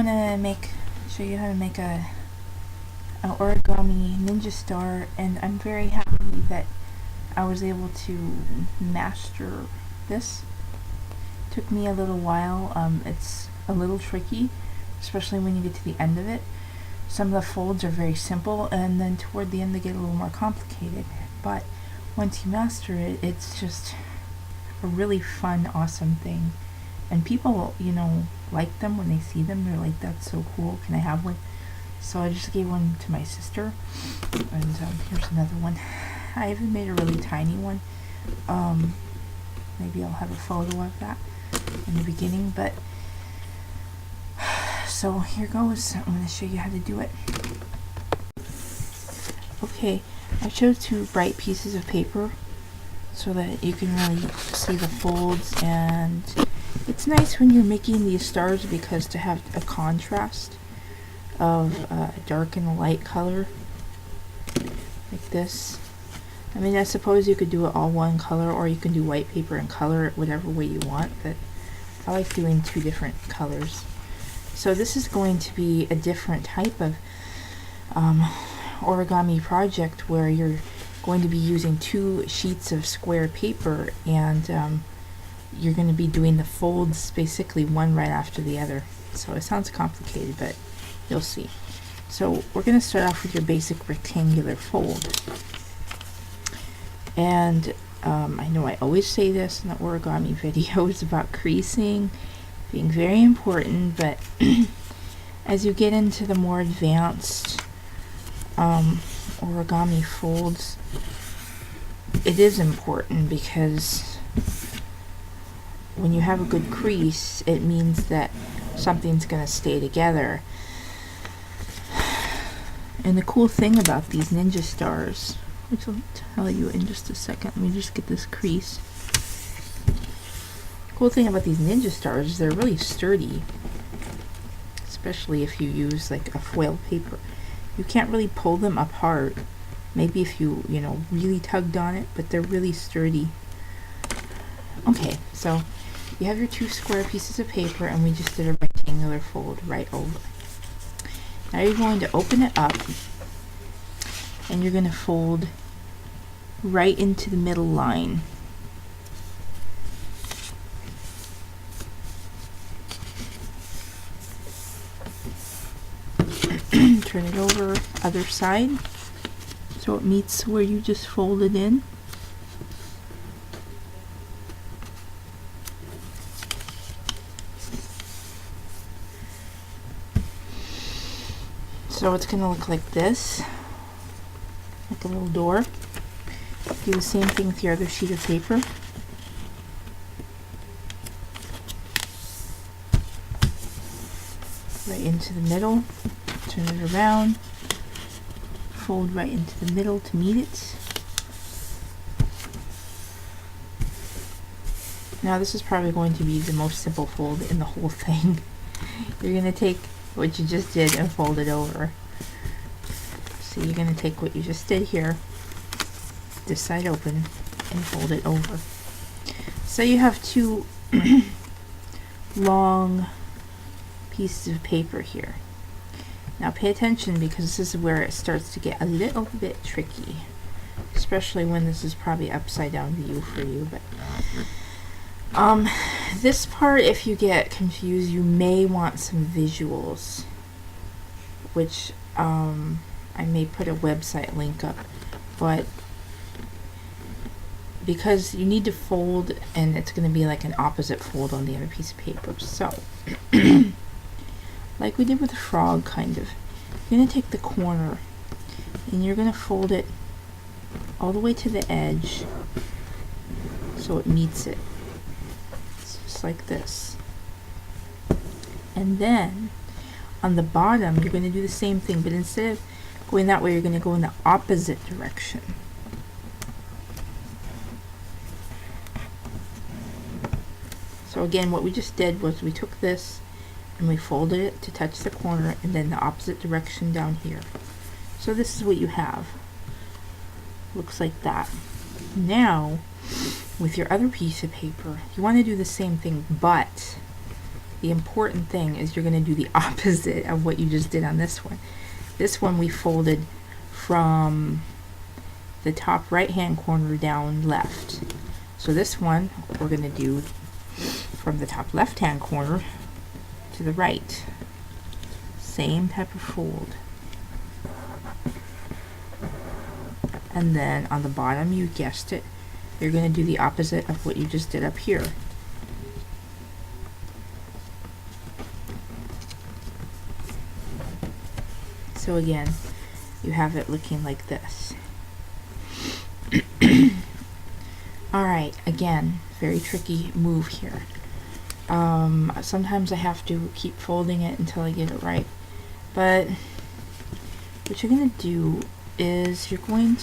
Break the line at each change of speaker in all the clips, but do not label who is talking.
want to show you how to make an origami ninja star, and I'm very happy that I was able to master this. Took me a little while. It's a little tricky, especially when you get to the end of it. Some of the folds are very simple, and then toward the end they get a little more complicated. But once you master it, it's just a really fun, awesome thing. And people, like them when they see them. They're like, "That's so cool, can I have one?" So I just gave one to my sister, and here's another one. I haven't made a really tiny one. Maybe I'll have a photo of that in the beginning, but so here goes. I'm going to show you how to do it. Okay, I chose 2 bright pieces of paper so that you can really see the folds, and it's nice when you're making these stars because to have a contrast of dark and light color like this. I mean, I suppose you could do it all one color, or you can do white paper and color it whatever way you want, but I like doing 2 different colors. So this is going to be a different type of origami project where you're going to be using 2 sheets of square paper, and you're going to be doing the folds basically one right after the other. So it sounds complicated, but you'll see. So we're going to start off with your basic rectangular fold. And I know I always say this in the origami videos about creasing being very important, but as you get into the more advanced origami folds, it is important, because when you have a good crease, it means that something's going to stay together. And the cool thing about these ninja stars, which I'll tell you in just a second, let me just get this crease. Cool thing about these ninja stars is they're really sturdy, especially if you use like a foil paper. You can't really pull them apart, maybe if you really tugged on it, but they're really sturdy. Okay, so you have your 2 square pieces of paper, and we just did a rectangular fold right over. Now you're going to open it up, and you're going to fold right into the middle line. Turn it over other side so it meets where you just folded in. So it's going to look like this, like a little door. Do the same thing with your other sheet of paper. Right into the middle, turn it around, fold right into the middle to meet it. Now this is probably going to be the most simple fold in the whole thing. You're going to take what you just did and fold it over. So you're going to take what you just did here, this side open, and fold it over. So you have 2 long pieces of paper here. Now pay attention, because this is where it starts to get a little bit tricky, especially when this is probably upside down view for you. But this part, if you get confused, you may want some visuals, which I may put a website link up, but because you need to fold, and it's going to be like an opposite fold on the other piece of paper. So like we did with the frog, kind of, you're going to take the corner and you're going to fold it all the way to the edge so it meets it. It's just like this. And then on the bottom you're going to do the same thing, but instead of going that way, you're going to go in the opposite direction. So again, what we just did was we took this and we folded it to touch the corner, and then the opposite direction down here. So this is what you have. Looks like that. Now with your other piece of paper, you want to do the same thing, but the important thing is you're going to do the opposite of what you just did on this one. This one we folded from the top right hand corner down left. So this one we're going to do from the top left hand corner to the right. Same type of fold. And then on the bottom, you guessed it, you're going to do the opposite of what you just did up here. So again, you have it looking like this. Alright, again, very tricky move here. Sometimes I have to keep folding it until I get it right. But what you're going to do is you kind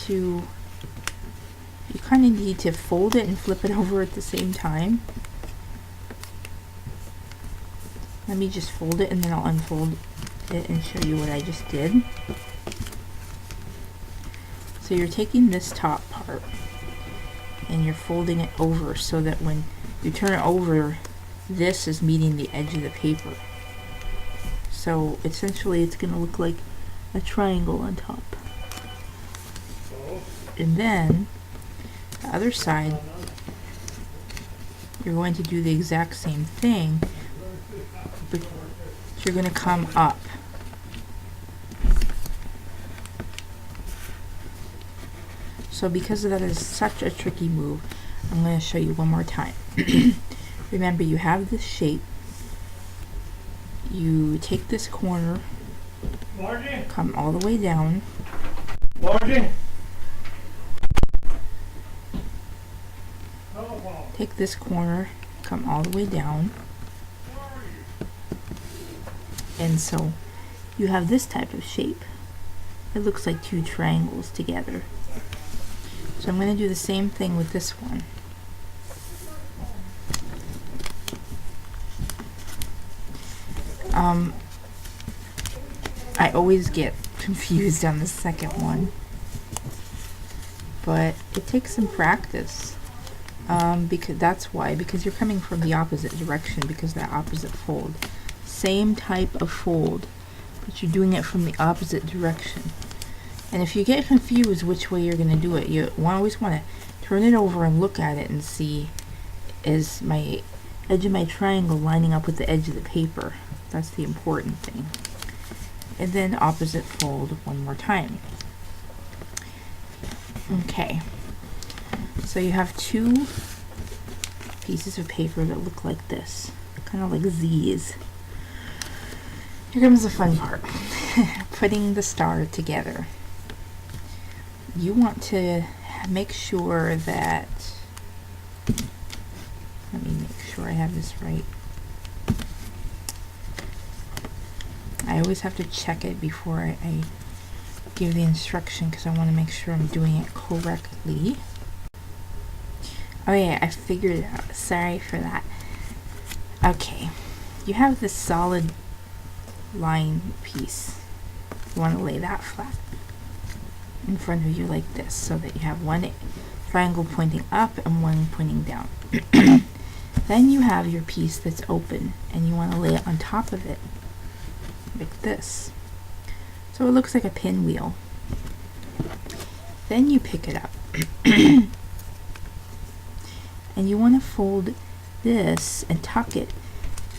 of need to fold it and flip it over at the same time. Let me just fold it and then I'll unfold it and show you what I just did. So you're taking this top part and you're folding it over so that when you turn it over, this is meeting the edge of the paper. So essentially it's going to look like a triangle on top. And then the other side, you're going to do the exact same thing, but you're going to come up. So because that is such a tricky move, I'm going to show you one more time. Remember, you have this shape. You take this corner, come all the way down. Take this corner, come all the way down. And so you have this type of shape. It looks like two triangles together. So I'm going to do the same thing with this one. I always get confused on the second one, but it takes some practice. Because you're coming from the opposite direction, because that opposite fold. Same type of fold, but you're doing it from the opposite direction. And if you get confused which way you're going to do it, you always want to turn it over and look at it and see, is my edge of my triangle lining up with the edge of the paper? That's the important thing. And then opposite fold one more time. Okay. So you have two pieces of paper that look like this, kind of like Z's. Here comes the fun part. Putting the star together. You want to make sure that, let me make sure I have this right. I always have to check it before I give the instruction, because I want to make sure I'm doing it correctly. Oh yeah, I figured it out. Sorry for that. Okay, you have this solid line piece. You want to lay that flat in front of you like this, so that you have one triangle pointing up and one pointing down. Then you have your piece that's open, and you want to lay it on top of it like this, so it looks like a pinwheel. Then you pick it up and you want to fold this and tuck it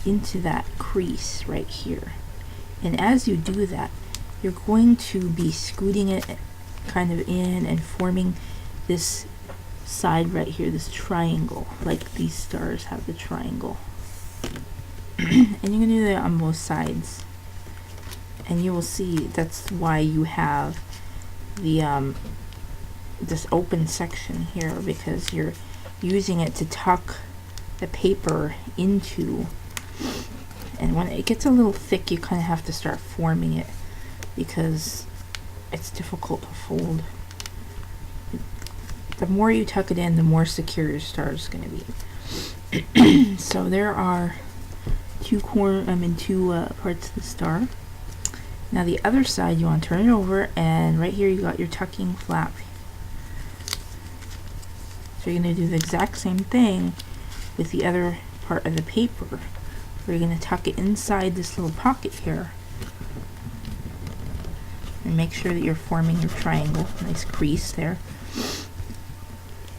into that crease right here. And as you do that, you're going to be scooting it kind of in and forming this side right here, this triangle, like these stars have the triangle. And you're going to do that on both sides. And you will see that's why you have the this open section here, because you're using it to tuck the paper into. And when it gets a little thick, you kind of have to start forming it, because it's difficult to fold. The more you tuck it in, the more secure your star is going to be. So there are two parts of the star. Now the other side, you want to turn it over, and right here you got your tucking flap. So you're going to do the exact same thing with the other part of the paper, We're going to tuck it inside this little pocket here. And make sure that you're forming your triangle. Nice crease there.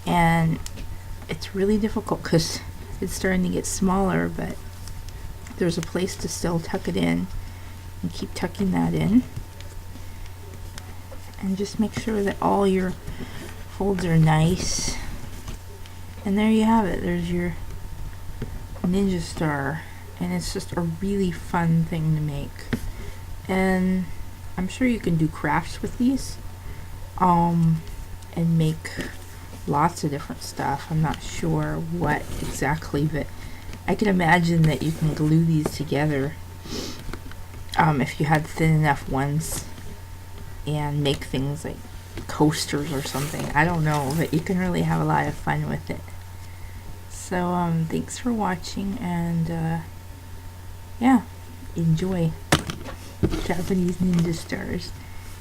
And it's really difficult because it's starting to get smaller, but there's a place to still tuck it in. And keep tucking that in. And just make sure that all your folds are nice. And there you have it. There's your ninja star. And it's just a really fun thing to make. And I'm sure you can do crafts with these. And make lots of different stuff. I'm not sure what exactly, but I can imagine that you can glue these together if you had thin enough ones, and make things like coasters or something. I don't know, but you can really have a lot of fun with it. So thanks for watching, and yeah, enjoy Japanese ninja stars.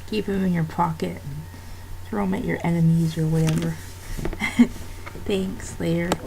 Keep them in your pocket and throw them at your enemies or whatever. Thanks, later.